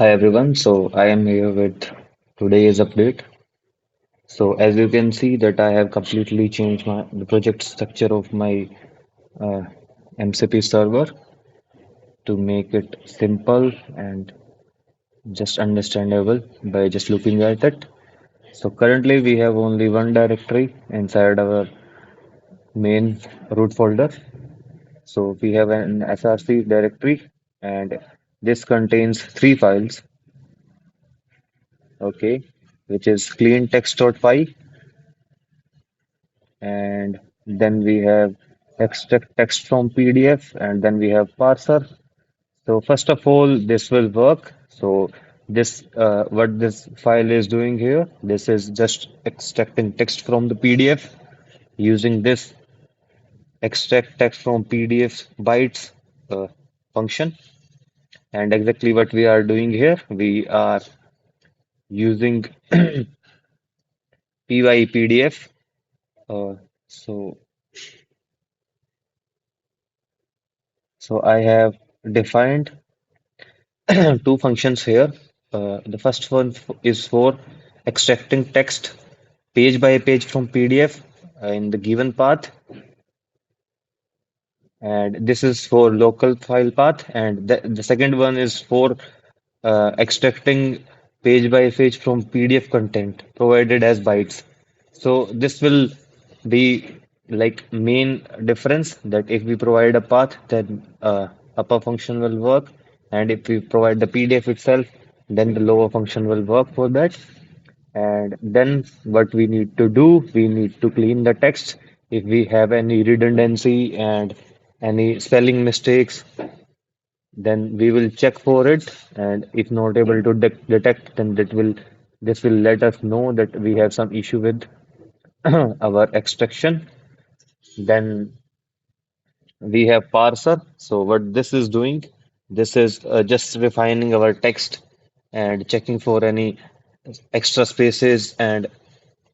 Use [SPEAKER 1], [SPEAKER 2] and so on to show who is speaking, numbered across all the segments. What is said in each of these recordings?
[SPEAKER 1] Hi everyone, so I am here with today's update. So as you can see that I have completely changed the project structure of my uh, MCP server to make it simple and just understandable by just looking at it. So currently we have only one directory inside our main root folder. So we have an src directory and this contains three files, okay, which is clean text.py, and then we have extract text from PDF, and then we have parser. So first of all, this will work. So this what this file is doing here, this is just extracting text from the PDF using this extract text from PDF bytes uh, function. And exactly what we are doing here, we are using PyPDF. Uh, so so I have defined two functions here. The first one is for extracting text page by page from PDF in the given path, and this is for local file path. And the second one is for extracting page by page from PDF content provided as bytes. So this will be like main difference that if we provide a path, then upper function will work, and if we provide the PDF itself, then the lower function will work for that. And then what we need to do, we need to clean the text. If we have any redundancy and any spelling mistakes, then we will check for it. And if not able to detect, then this will let us know that we have some issue with our extraction. Then we have parser. So what this is doing, this is just refining our text and checking for any extra spaces and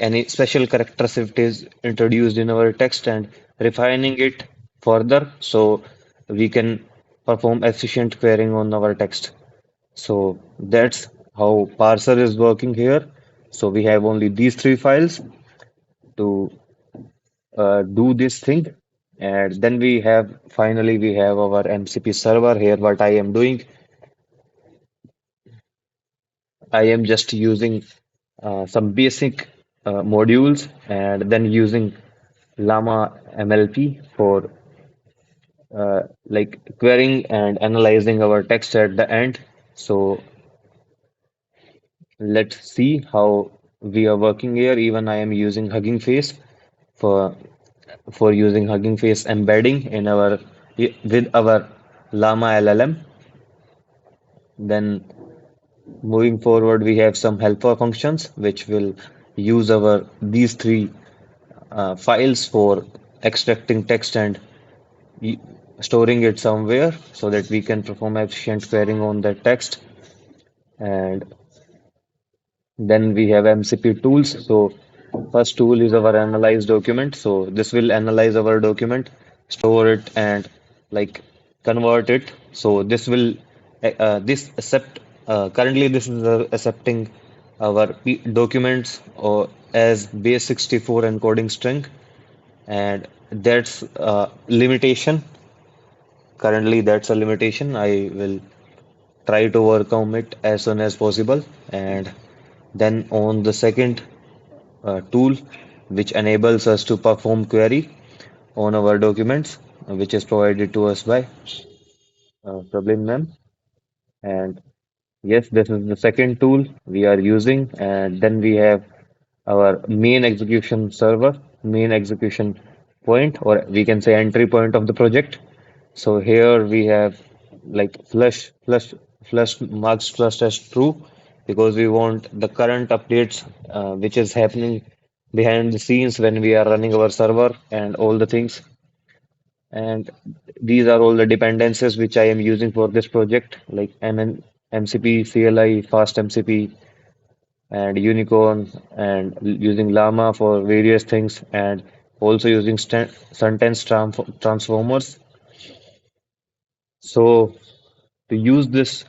[SPEAKER 1] any special characters if it is introduced in our text, and refining it further so we can perform efficient querying on our text. So that's how parser is working here. So we have only these three files to do this thing. And then we have finally we have our MCP server here. What I am doing, I am just using some basic modules and then using Llama MLP for like querying and analyzing our text at the end. So let's see how we are working here. Even I am using Hugging Face for using Hugging Face embedding in our with our Llama LLM. Then moving forward, we have some helper functions which will use our these three files for extracting text and y- storing it somewhere so that we can perform efficient querying on that text. And then we have MCP tools. So first tool is our analyze document. So this will analyze our document, store it, and like convert it. So this will this accept currently this is accepting our documents or as base 64 encoding string, and that's limitation. Currently, that's a limitation. I will try to overcome it as soon as possible. And then on the second tool, which enables us to perform query on our documents, which is provided to us by Sublime Mem. And yes, this is the second tool we are using. And then we have our main execution server, main execution point, or we can say entry point of the project. So here we have like flush marks flush as true because we want the current updates which is happening behind the scenes when we are running our server and all the things. And these are all the dependencies which I am using for this project, like MCP, CLI, Fast MCP, and Unicorn, and using Llama for various things, and also using sentence transformers. So to use this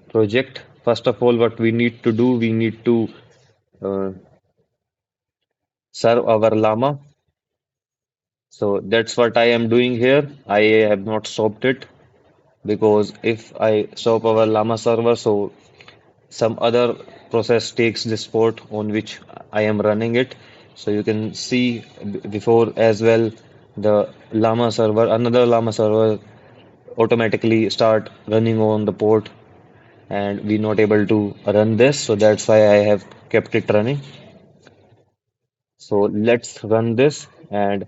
[SPEAKER 1] project, first of all, what we need to do, we need to uh, serve our llama. So that's what I am doing here. I have not stopped it because if I stop our llama server, so some other process takes this port on which I am running it. So you can see before as well the llama server, another llama server automatically start running on the port and we not able to run this. So that's why I have kept it running. So let's run this, and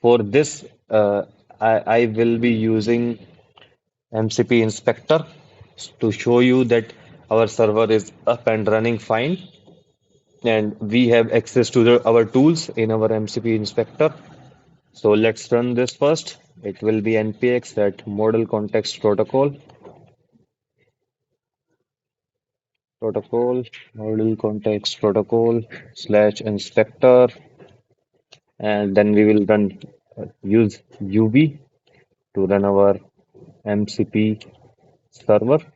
[SPEAKER 1] for this I will be using MCP inspector to show you that our server is up and running fine and we have access to our tools in our MCP inspector. So let's run this first. It will be npx that model context protocol model context protocol slash inspector, and then we will run use UV to run our MCP server.py.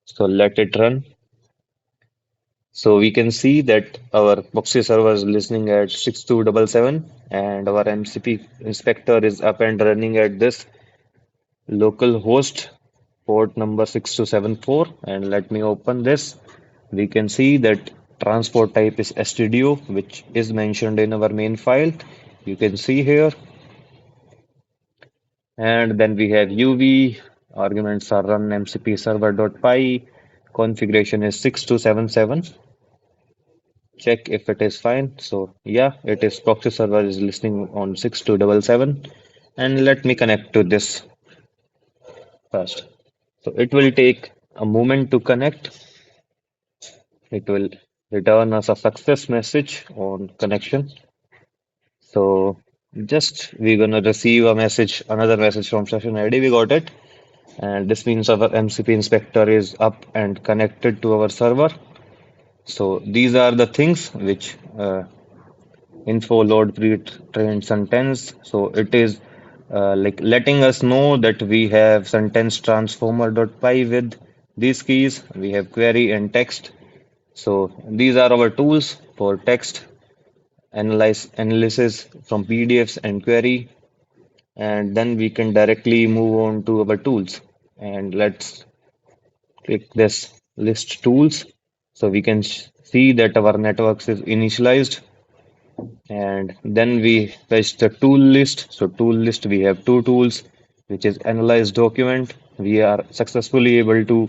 [SPEAKER 1] So let it run. So we can see that our proxy server is listening at 6277 and our MCP inspector is up and running at this local host port number 6274. And let me open this. We can see that transport type is stdio, which is mentioned in our main file. You can see here. And then we have UV, arguments are run MCP server.py, configuration is 6277. Check if it is fine. So yeah, it is proxy server is listening on 6277. And let me connect to this first. So it will take a moment to connect. It will return us a success message on connection. So just we're gonna receive a message, another message from session ID. We got it. And this means our MCP inspector is up and connected to our server. So these are the things which info load pre-trained sentence. So it is like letting us know that we have sentence transformer.py with these keys. We have query and text. So these are our tools for text analysis from PDFs and query. And then we can directly move on to our tools. And let's click this list tools. So we can see that our networks is initialized, and then we fetch the tool list. So tool list, we have two tools, which is analyze document. We are successfully able to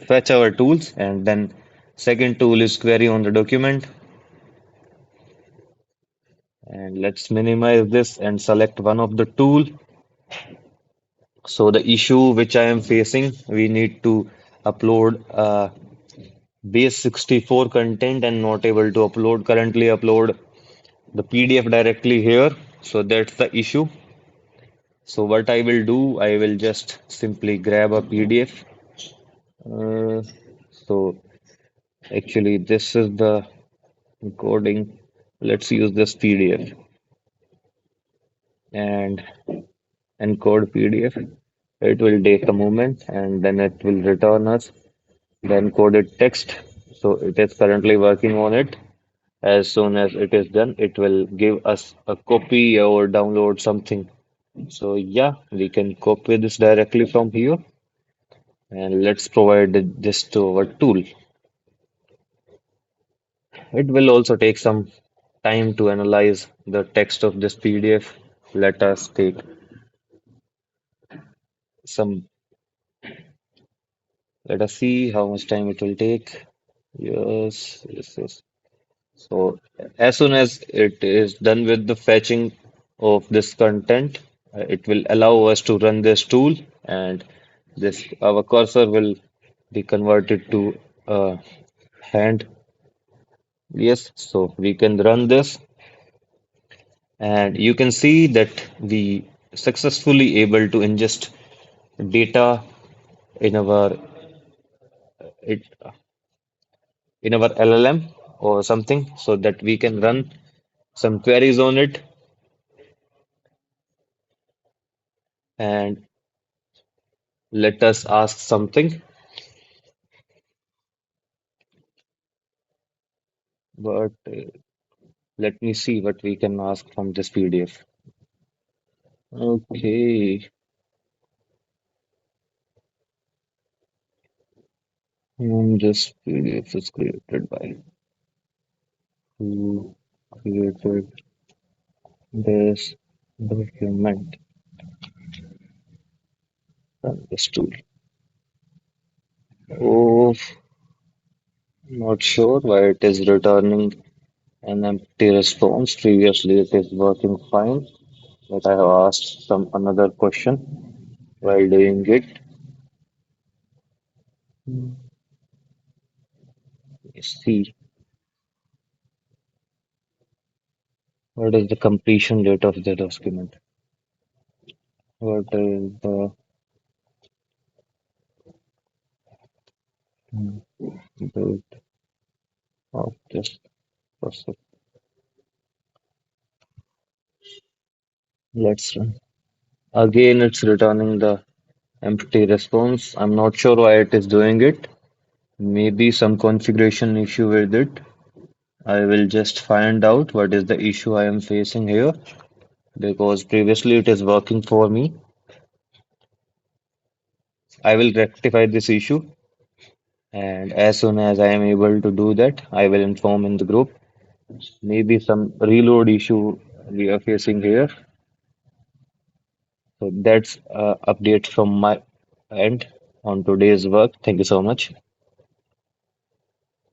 [SPEAKER 1] fetch our tools, and then second tool is query on the document. And let's minimize this and select one of the tool. So the issue which I am facing, we need to upload base 64 content and not able to currently upload the PDF directly here. So that's the issue. So what I will do, I will just simply grab a PDF. Uh, so actually this is the encoding. Let's use this PDF and encode PDF. It will take a moment and then it will return us the encoded text. So it is currently working on it. As soon as it is done, it will give us a copy or download something. So yeah, we can copy this directly from here and let's provide this to our tool. It will also take some time to analyze the text of this PDF. Let us take some, let us see how much time it will take. Yes, yes, yes. So as soon as it is done with the fetching of this content, it will allow us to run this tool, and this our cursor will be converted to hand. Yes, so we can run this, and you can see that we successfully able to ingest data in our it, in our LLM or something, so that we can run some queries on it. and let us ask something. But let me see what we can ask from this PDF. Okay, this PDF is created by who created this document from this tool. Oh, not sure why it is returning an empty response. Previously, it is working fine, but I have asked some another question while doing it. Let's see, what is the completion date of the document? What is the date of this process? Let's run. Again, it's returning the empty response. I'm not sure why it is doing it. Maybe some configuration issue with it. I will just find out what is the issue I am facing here because previously it is working for me. I will rectify this issue, and as soon as I am able to do that, I will inform in the group. Maybe some reload issue we are facing here. So that's update from my end on today's work. Thank you so much.